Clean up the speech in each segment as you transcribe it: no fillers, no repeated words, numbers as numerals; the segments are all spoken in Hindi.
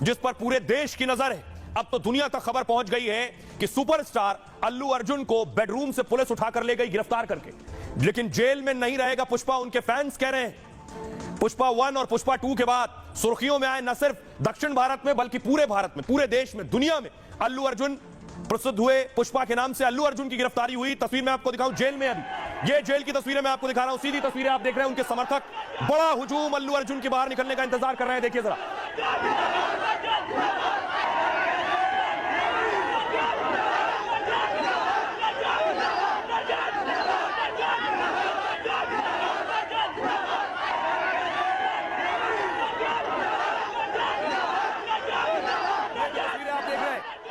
जिस पर पूरे देश की नजर है। अब तो दुनिया तक खबर पहुंच गई है कि सुपरस्टार अल्लू अर्जुन को बेडरूम से पुलिस उठाकर ले गई गिरफ्तार करके, लेकिन जेल में नहीं रहेगा पुष्पा। उनके फैंस कह रहे हैं पुष्पा 1 और पुष्पा 2 के बाद सुर्खियों में आए न सिर्फ दक्षिण भारत में बल्कि पूरे भारत में, पूरे देश में, दुनिया में अल्लू अर्जुन प्रसिद्ध हुए। पुष्पा के नाम से अल्लू अर्जुन की गिरफ्तारी हुई। तस्वीर मैं आपको दिखाऊं जेल में, अभी ये जेल की तस्वीरें मैं आपको दिखा रहा हूं। सीधी तस्वीरें आप देख रहे हैं, उनके समर्थक बड़ा हुजूम अल्लू अर्जुन के बाहर निकलने का इंतजार कर रहे हैं। देखिए जरा,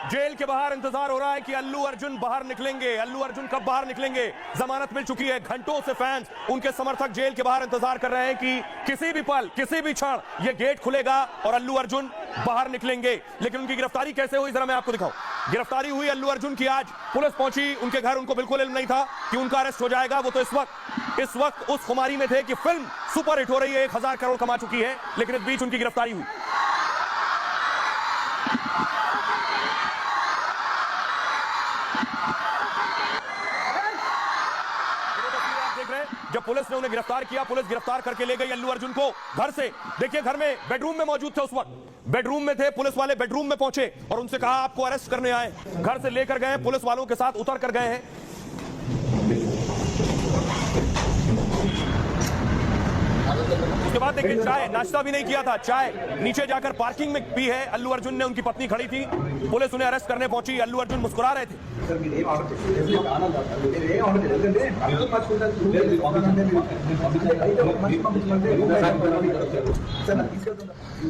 जेल के बाहर इंतजार हो रहा है कि अल्लू अर्जुन बाहर निकलेंगे। अल्लू अर्जुन कब बाहर निकलेंगे? जमानत मिल चुकी है। घंटों से फैंस, उनके समर्थक जेल के बाहर इंतजार कर रहे हैं कि किसी भी पल, किसी भी क्षण ये गेट खुलेगा और अल्लू अर्जुन बाहर निकलेंगे। लेकिन उनकी गिरफ्तारी कैसे हुई जरा मैं आपको दिखाऊं। गिरफ्तारी हुई अल्लू अर्जुन की आज। पुलिस पहुंची उनके घर। उनको बिल्कुल इल्म नहीं था कि उनका अरेस्ट हो जाएगा। वो तो इस वक्त उस खुमारी में थे कि फिल्म सुपर हिट हो रही है, 1000 करोड़ कमा चुकी है, लेकिन इस बीच उनकी गिरफ्तारी हुई। जब पुलिस ने उन्हें गिरफ्तार किया, पुलिस गिरफ्तार करके ले गई अल्लू अर्जुन को घर से। देखिए घर में, बेडरूम में मौजूद थे उस वक्त, बेडरूम में थे। पुलिस वाले बेडरूम में पहुंचे और उनसे कहा आपको अरेस्ट करने आए। घर से लेकर गए, पुलिस वालों के साथ उतर कर गए हैं। उसके बाद देखिए चाय, नाश्ता भी नहीं किया था, चाय नीचे जाकर पार्किंग में पी है अल्लू अर्जुन ने। उनकी पत्नी खड़ी थी, पुलिस उन्हें अरेस्ट करने पहुंची। अल्लू अर्जुन मुस्कुरा रहे थे।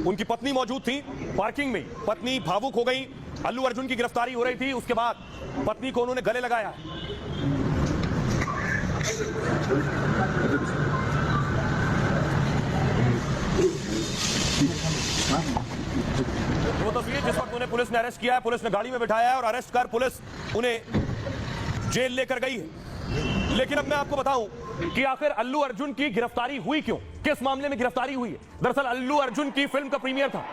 उनकी पत्नी मौजूद थी पार्किंग में। पत्नी भावुक हो गई। अल्लू अर्जुन की गिरफ्तारी हो रही थी, उसके बाद पत्नी को उन्होंने गले लगाया। वो तस्वीर जिस वक्त उन्हें पुलिस ने अरेस्ट किया है, पुलिस ने गाड़ी में बिठाया है और अरेस्ट कर पुलिस उन्हें जेल लेकर गई है। लेकिन अब मैं आपको बताऊं कि आखिर अल्लू अर्जुन की गिरफ्तारी हुई क्यों, किस मामले में गिरफ्तारी हुई है। दरअसल अल्लू अर्जुन की फिल्म का प्रीमियर था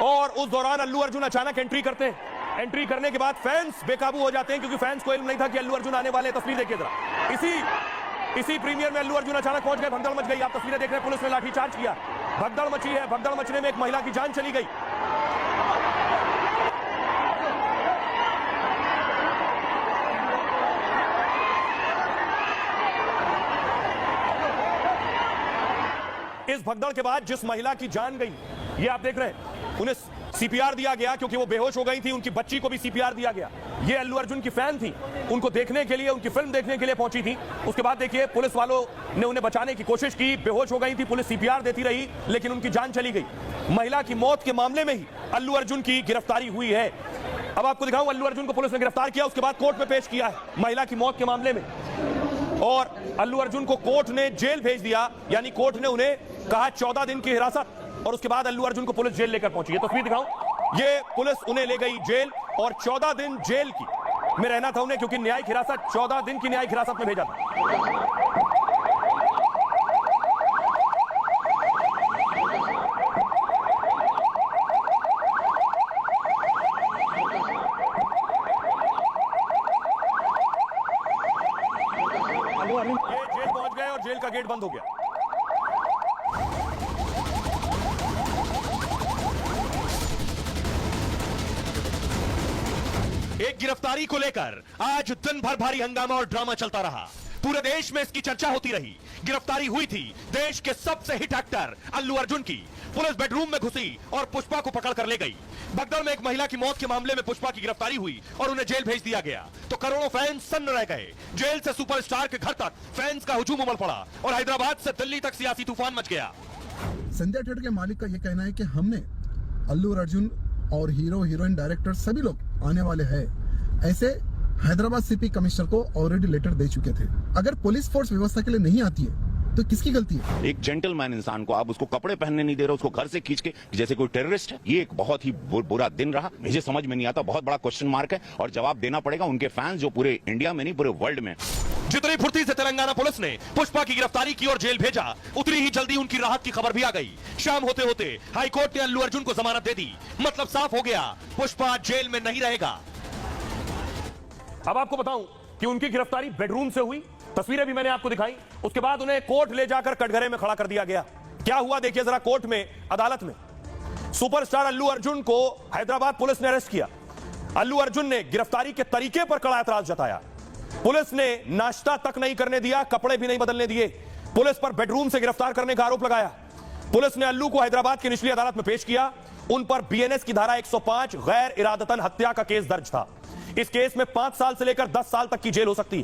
और उस दौरान अल्लू अर्जुन अचानक एंट्री करते हैं। एंट्री करने के बाद फैंस बेकाबू हो जाते हैं क्योंकि फैंस को इल्म नहीं था कि अल्लू अर्जुन आने वाले। तस्वीर देखिए जरा, इसी प्रीमियर में अल्लू अर्जुन अचानक पहुंच गए, भगदड़ मच गई। आप तस्वीरें देख रहे हैं, पुलिस ने लाठीचार्ज किया, भगदड़ मची है। भगदड़ मचने में एक महिला की जान चली गई। इस भगदड़ के बाद जिस महिला की जान गई, ये आप देख रहे हैं, उन्हें सीपीआर दिया गया क्योंकि वो बेहोश हो गई थी। उनकी बच्ची को भी सीपीआर दिया गया। ये अल्लू अर्जुन की फैन थी, उनको देखने के लिए, उनकी फिल्म देखने के लिए पहुंची थी। उसके बाद देखिए पुलिस वालों ने उन्हें बचाने की कोशिश की, बेहोश हो गई थी, पुलिस सीपीआर देती रही, लेकिन उनकी जान चली गई। महिला की मौत के मामले में ही अल्लू अर्जुन की गिरफ्तारी हुई है। अब आपको दिखाऊं, अल्लू अर्जुन को पुलिस ने गिरफ्तार किया, उसके बाद कोर्ट में पेश किया है महिला की मौत के मामले में, और अल्लू अर्जुन को कोर्ट ने जेल भेज दिया। यानी कोर्ट ने उन्हें कहा 14 दिन की हिरासत, और उसके बाद अल्लू अर्जुन को पुलिस जेल लेकर पहुंची है। तस्वीर दिखाऊं, ये पुलिस उन्हें ले गई जेल और 14 दिन जेल की में रहना था उन्हें, क्योंकि न्यायिक हिरासत, 14 दिन की न्यायिक हिरासत में भेजा था। ये जेल पहुंच गए और जेल का गेट बंद हो गया। एक गिरफ्तारी को लेकर आज दिन भर भारी हंगामा और ड्रामा चलता रहा। पूरे देश में इसकी चर्चा होती रही। गिरफ्तारी हुई थी देश के सबसे हिट एक्टर अल्लू अर्जुन की। पुलिस बेडरूम में घुसी और पुष्पा को पकड़ कर ले गई। भगदड़ में एक महिला की मौत के मामले में पुष्पा की गिरफ्तारी हुई और उन्हें जेल भेज दिया गया, तो करोड़ों फैंस सन्न रह गए। जेल से सुपरस्टार के घर तक फैंस का हुजूम उमड़ पड़ा और हैदराबाद से दिल्ली तक सियासी तूफान मच गया। संजय थिएटर के मालिक का यह कहना है कि हमने अल्लू अर्जुन और हीरो, हीरोइन, डायरेक्टर सभी लोग आने वाले हैं, ऐसे हैदराबाद सीपी कमिश्नर को ऑलरेडी लेटर दे चुके थे। अगर पुलिस फोर्स व्यवस्था के लिए नहीं आती है तो किसकी गलती है? एक जेंटलमैन इंसान को आप उसको कपड़े पहनने नहीं दे रहे, उसको घर से खींच के जैसे कोई टेररिस्ट है। ये एक बहुत ही बुरा दिन रहा, मुझे समझ में नहीं आता, बहुत बड़ा क्वेश्चन मार्क है और जवाब देना पड़ेगा उनके फैंस जो पूरे इंडिया में नहीं पूरे वर्ल्ड में। जितनी फुर्ती से तेलंगाना पुलिस ने पुष्पा की गिरफ्तारी की और जेल भेजा, उतनी ही जल्दी उनकी राहत की खबर भी आ गई। शाम होते होते हाईकोर्ट ने अल्लू अर्जुन को जमानत दे दी। मतलब साफ हो गया, पुष्पा जेल में नहीं रहेगा। अब आपको बताऊं कि उनकी गिरफ्तारी बेडरूम से हुई। तस्वीरें भी मैंने आपको दिखाई। उसके बाद उन्हें कोर्ट ले जाकर कटघरे में खड़ा कर दिया गया। क्या हुआ देखिए जरा। कोर्ट में, अदालत में सुपरस्टार अल्लू अर्जुन को हैदराबाद पुलिस ने अरेस्ट किया। अल्लू अर्जुन ने गिरफ्तारी के तरीके पर कड़ा एतराज जताया। पुलिस ने नाश्ता तक नहीं करने दिया, कपड़े भी नहीं बदलने दिए। पुलिस पर बेडरूम से गिरफ्तार करने का आरोप लगाया। पुलिस ने अल्लू को हैदराबाद की निचली अदालत में पेश किया। उन पर बीएनएस की धारा 105 गैर इरादतन हत्या का केस दर्ज था। इस केस में 5 साल से लेकर 10 साल तक की जेल हो सकती है।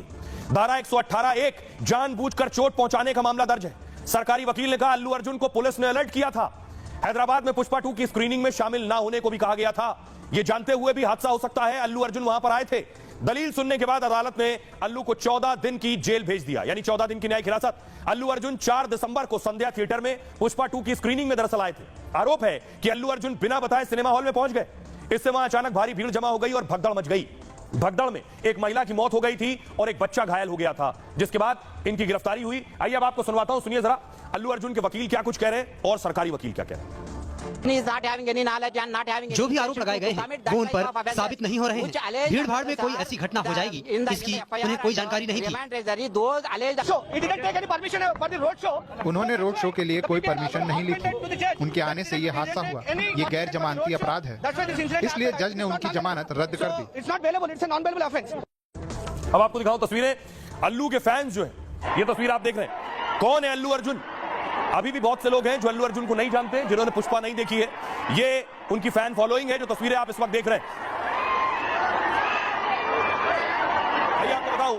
धारा 118(1) जानबूझकर चोट पहुंचाने का मामला दर्ज है। सरकारी वकील ने कहा अल्लू अर्जुन को पुलिस ने अलर्ट किया था। हैदराबाद में पुष्पा 2 की स्क्रीनिंग में शामिल ना होने को भी कहा गया था। यह जानते हुए भी हादसा हो सकता है, अल्लू अर्जुन वहां पर आए थे। दलील सुनने के बाद अदालत ने अल्लू को 14 दिन की जेल भेज दिया, यानी 14 दिन की न्यायिक हिरासत। अल्लू अर्जुन 4 दिसंबर को संध्या थिएटर में पुष्पा 2 की स्क्रीनिंग में दरअसल आए थे। आरोप है कि अल्लू अर्जुन बिना बताए सिनेमा हॉल में पहुंच गए। इससे वहां अचानक भारी भीड़ जमा हो गई और भगदड़ मच गई। भगदड़ में एक महिला की मौत हो गई थी और एक बच्चा घायल हो गया था, जिसके बाद इनकी गिरफ्तारी हुई। आइए अब आपको सुनवाता हूं, सुनिए जरा अल्लू अर्जुन के वकील क्या कुछ कह रहे हैं और सरकारी वकील क्या कह रहे हैं। जो भी आरोप लगाए गए हैं वो उन पर साबित नहीं हो रहे हैं। भीड़ भाड़ में कोई ऐसी घटना हो जाएगी इसकी उन्हें कोई जानकारी नहीं थी। उन्होंने रोड शो के लिए कोई परमिशन नहीं ली थी। उनके आने से ये हादसा हुआ। ये गैर जमानती अपराध है, इसलिए जज ने उनकी जमानत रद्द कर दी। अब आपको दिखाऊं तस्वीरें। अल्लू के फैंस जो है, ये तस्वीर आप देख रहे हैं। कौन है अल्लू अर्जुन? अभी भी बहुत से लोग हैं जो अल्लू अर्जुन को नहीं जानते, जिन्होंने पुष्पा नहीं देखी है। ये उनकी फैन फॉलोइंग है, जो तस्वीरें आप इस वक्त देख रहे हैं। आइए आपको बताऊं,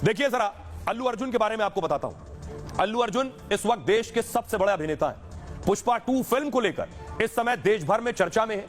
देखिए जरा अल्लू अर्जुन के बारे में आपको बताता हूं। अल्लू अर्जुन इस वक्त देश के सबसे बड़े अभिनेता हैं। पुष्पा 2 फिल्म को लेकर इस समय देश भर में चर्चा में है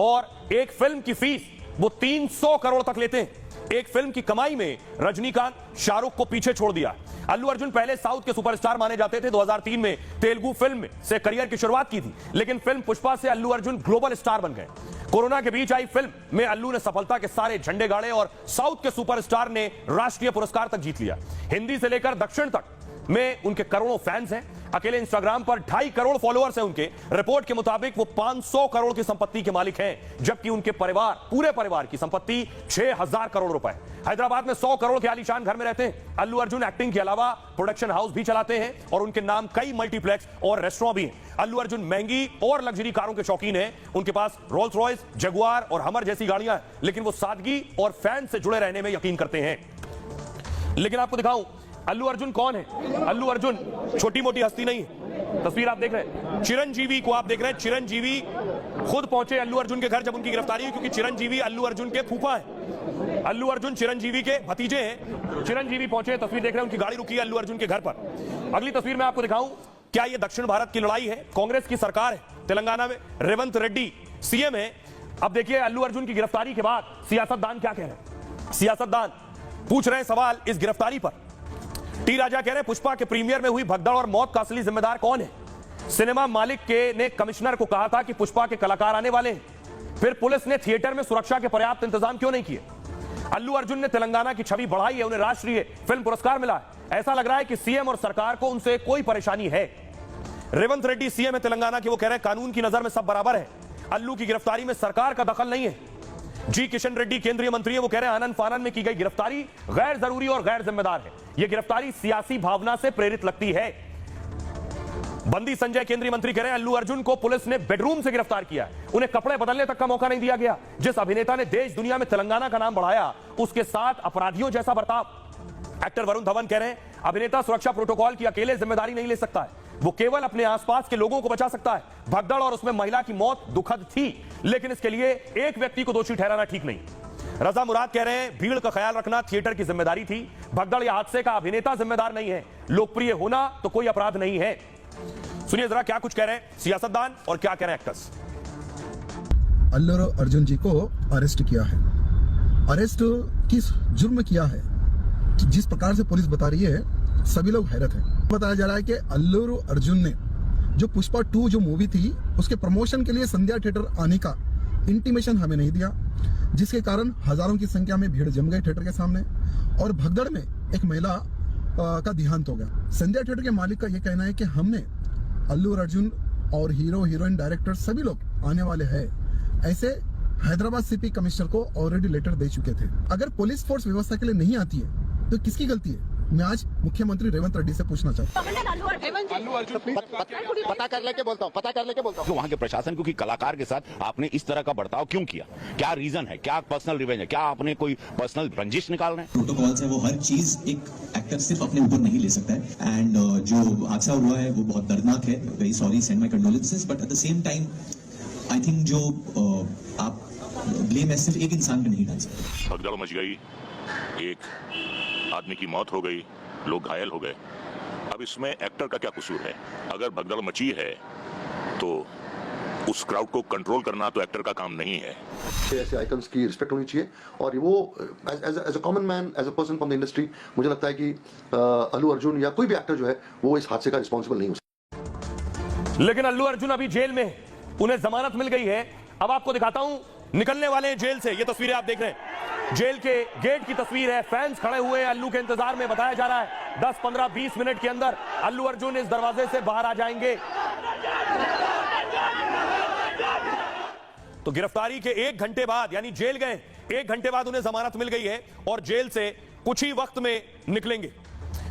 और एक फिल्म की फीस वो 300 करोड़ तक लेते हैं। एक फिल्म की कमाई में रजनीकांत, शाहरुख को पीछे छोड़ दिया। अल्लू अर्जुन पहले साउथ के सुपरस्टार माने जाते थे। 2003 में तेलुगु फिल्म से करियर की शुरुआत की थी, लेकिन फिल्म पुष्पा से अल्लू अर्जुन ग्लोबल स्टार बन गए। कोरोना के बीच आई फिल्म में अल्लू ने सफलता के सारे झंडे गाड़े और साउथ के सुपरस्टार ने राष्ट्रीय पुरस्कार तक जीत लिया। हिंदी से लेकर दक्षिण तक में उनके करोड़ों फैंस हैं। अकेले इंस्टाग्राम पर 2.5 करोड़ फॉलोअर्स हैं उनके। रिपोर्ट के मुताबिक वो 500 करोड़ की संपत्ति के मालिक हैं, जबकि उनके पूरे परिवार की संपत्ति 6000 करोड़ रुपए। हैदराबाद में 100 करोड़ के आलीशान घर में रहते हैं। अल्लू अर्जुन एक्टिंग के अलावा प्रोडक्शन हाउस भी चलाते हैं और उनके नाम कई मल्टीप्लेक्स और रेस्टोरेंट भी हैं। अल्लू अर्जुन महंगी और लग्जरी कारों के शौकीन हैं। उनके पास रोल्स रॉयस, जगुआर और हमर जैसी गाड़ियां हैं, लेकिन वो सादगी और फैन से जुड़े रहने में यकीन करते हैं। लेकिन आपको दिखाऊं अल्लू अर्जुन कौन है। अल्लू अर्जुन छोटी मोटी हस्ती नहीं है। तस्वीर आप देख रहे हैं, चिरंजीवी को आप देख रहे हैं। चिरंजीवी खुद पहुंचे अल्लू अर्जुन के घर जब उनकी गिरफ्तारी हुई, क्योंकि चिरंजीवी अल्लू अर्जुन के फूफा हैं। अल्लू अर्जुन चिरंजीवी के भतीजे हैं। चिरंजीवी पहुंचे, तस्वीर देख रहे हैं, उनकी गाड़ी रुकी है अल्लू अर्जुन के घर पर। अगली तस्वीर में आपको दिखाऊं, क्या यह दक्षिण भारत की लड़ाई है? कांग्रेस की सरकार है तेलंगाना में, रेवंत रेड्डी सीएम है। अब देखिए अल्लू अर्जुन की गिरफ्तारी के बाद सियासतदान क्या कह रहे हैं। सियासतदान पूछ रहे हैं सवाल इस गिरफ्तारी पर। टी राजा कह रहे हैं पुष्पा के प्रीमियर में हुई भगदड़ और मौत का असली जिम्मेदार कौन है? सिनेमा मालिक ने कमिश्नर को कहा था कि पुष्पा के कलाकार आने वाले हैं, फिर पुलिस ने थिएटर में सुरक्षा के पर्याप्त इंतजाम क्यों नहीं किए? अल्लू अर्जुन ने तेलंगाना की छवि बढ़ाई है, उन्हें राष्ट्रीय फिल्म पुरस्कार मिला है। ऐसा लग रहा है कि सीएम और सरकार को उनसे कोई परेशानी है। रेवंत रेड्डी सीएम है तेलंगाना के, वो कह रहे हैं कानून की नजर में सब बराबर है। अल्लू की गिरफ्तारी में सरकार का दखल नहीं है। जी किशन रेड्डी केंद्रीय मंत्री है, वो कह रहे हैं आनंद फानन में की गई गिरफ्तारी गैर जरूरी और गैर जिम्मेदार है। यह गिरफ्तारी सियासी भावना से प्रेरित लगती है। बंदी संजय केंद्रीय मंत्री कह रहे हैं अल्लू अर्जुन को पुलिस ने बेडरूम से गिरफ्तार किया, उन्हें कपड़े बदलने तक का मौका नहीं दिया गया। जिस अभिनेता ने देश दुनिया में तेलंगाना का नाम बढ़ाया, उसके साथ अपराधियों जैसा बर्ताव। एक्टर वरुण धवन कह रहे हैं अभिनेता सुरक्षा प्रोटोकॉल की अकेले जिम्मेदारी नहीं ले सकता है, वो केवल अपने आसपास के लोगों को बचा सकता है। भगदड़ और उसमें महिला की मौत दुखद थी, लेकिन इसके लिए एक व्यक्ति को दोषी ठहराना ठीक नहीं। रजा मुराद कह रहे हैं भीड़ का ख्याल रखना थिएटर की जिम्मेदारी थी, भगदड़ या हादसे का अभिनेता जिम्मेदार नहीं है। लोकप्रिय होना तो कोई अपराध नहीं है। सुनिए जरा क्या कुछ कह रहे हैं सियासतदान और क्या कह रहे हैं एक्टर्स। अल्लू अर्जुन जी को अरेस्ट किया है। अरेस्ट किस जुर्म किया है, जिस प्रकार से पुलिस बता रही है, सभी लोग हैरत हैं। बताया जा रहा है कि अल्लू अर्जुन ने जो पुष्पा 2 जो मूवी थी उसके प्रमोशन के लिए संध्या थिएटर आने का इंटीमेशन हमें नहीं दिया, जिसके कारण हजारों की संख्या में भीड़ जम गई थिएटर के सामने और भगदड़ में एक महिला का देहांत हो गया। संजय थिएटर के मालिक का यह कहना है कि हमने अल्लू अर्जुन और हीरो हीरोइन डायरेक्टर सभी लोग आने वाले हैं, ऐसे हैदराबाद सीपी कमिश्नर को ऑलरेडी लेटर दे चुके थे। अगर पुलिस फोर्स व्यवस्था के लिए नहीं आती है तो किसकी गलती है? मैं आज मुख्यमंत्री रेवंत रेड्डी से पूछना चाहता हूँ। पता कर लेके बोलता हूँ कि वहाँ के प्रशासन क्योंकि कलाकार के साथ आपने इस तरह का बर्ताव क्यों किया? क्या रीजन है? क्या पर्सनल रिवेंज है? क्या आपने कोई पर्सनल रंजिश निकाल रहे हैं? प्रोटोकॉल्स है, वो हर चीज एक एक्टर सिर्फ अपने ऊपर नहीं ले सकता है। एंड जो हादसा हुआ है वो बहुत दर्दनाक है। Very sorry, send my condolences, but at the same time I think जो आप ब्लेम है सिर्फ एक इंसान पे नहीं डाल सकते। भगदड़ मच गई, एक आदमी की मौत हो गई, लोग घायल हो गए। अब इसमें एक्टर का क्या कसूर है? अगर भगदड़ मची है तो उस क्राउड को कंट्रोल करना तो एक्टर का काम नहीं है। ऐसे आइकन्स की रिस्पेक्ट होनी चाहिए और वो as a common man, as a person from the industry, मुझे लगता है कि अल्लू अर्जुन या कोई भी एक्टर जो है वो इस हादसे का रिस्पॉन्सिबल नहीं हो सकता। लेकिन अल्लू अर्जुन अभी जेल में है, उन्हें जमानत मिल गई है। अब आपको दिखाता हूं निकलने वाले हैं जेल से। ये तस्वीरें आप देख रहे हैं, जेल के गेट की तस्वीर है। फैंस खड़े हुए हैं अल्लू के इंतजार में। बताया जा रहा है 10, 15, 20 मिनट के अंदर अल्लू अर्जुन इस दरवाजे से बाहर आ जाएंगे। तो गिरफ्तारी के 1 घंटे बाद, यानी जेल गए 1 घंटे बाद उन्हें जमानत मिल गई है और जेल से कुछ ही वक्त में निकलेंगे।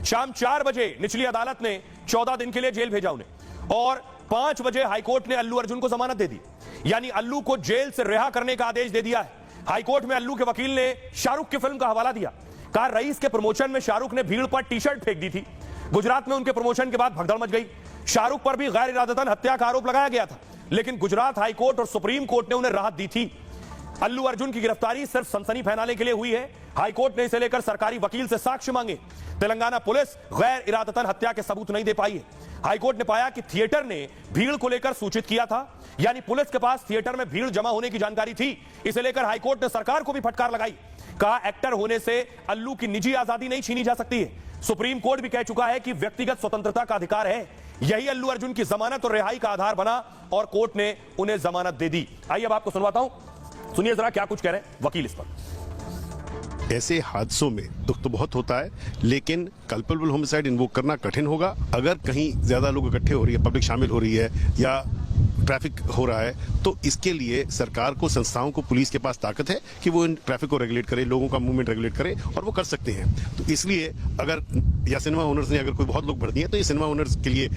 शाम 4 बजे निचली अदालत ने 14 दिन के लिए जेल भेजा उन्हें और 5 बजे हाईकोर्ट ने अल्लू अर्जुन को जमानत दे दी, यानी अल्लू को जेल से रिहा करने का आदेश दे दिया है। हाईकोर्ट में अल्लू के वकील ने शाहरुख की फिल्म का हवाला दिया। कहा रईस के प्रमोशन में शाहरुख ने भीड़ पर टी-शर्ट फेंक दी थी। गुजरात में उनके प्रमोशन के बाद भगदड़ मच गई। शाहरुख पर भी गैर इरादतन हत्या का आरोप लगाया गया था, लेकिन गुजरात हाईकोर्ट और सुप्रीम कोर्ट ने उन्हें राहत दी थी। अल्लू अर्जुन की गिरफ्तारी सिर्फ सनसनी फैलाने के लिए हुई है। हाईकोर्ट ने इसे लेकर सरकारी वकील से साक्ष्य मांगे। तेलंगाना पुलिस गैर इरादतन हत्या के सबूत नहीं दे पाई है। हाईकोर्ट ने पाया कि थिएटर ने भीड़ को लेकर सूचित किया था, यानी पुलिस के पास थिएटर में भीड़ जमा होने की जानकारी थी। इसे लेकर हाईकोर्ट ने सरकार को भी फटकार लगाई। कहा एक्टर होने से अल्लू की निजी आजादी नहीं छीनी जा सकती है। सुप्रीम कोर्ट भी कह चुका है कि व्यक्तिगत स्वतंत्रता का अधिकार है। यही अल्लू अर्जुन की जमानत और रिहाई का आधार बना और कोर्ट ने उन्हें जमानत दे दी। आइए अब आपको सुनवाता हूं, सुनिए जरा क्या कुछ कह रहे हैं वकील इस पर। ऐसे हादसों में दुख तो बहुत होता है, लेकिन कल्पेबल होमिसाइड इन्वोक करना कठिन होगा। अगर कहीं ज्यादा लोग इकट्ठे हो रही है, पब्लिक शामिल हो रही है या ट्रैफिक हो रहा है, तो इसके लिए सरकार को, संस्थाओं को, पुलिस के पास ताकत है कि वो इन ट्रैफिक को रेगुलेट करे, लोगों का मूवमेंट रेगुलेट करे, और वो कर सकते हैं। तो इसलिए अगर या सिनेमा ओनर्स ने अगर कोई बहुत लोग भर दिए तो ये सिनेमा ओनर्स के लिए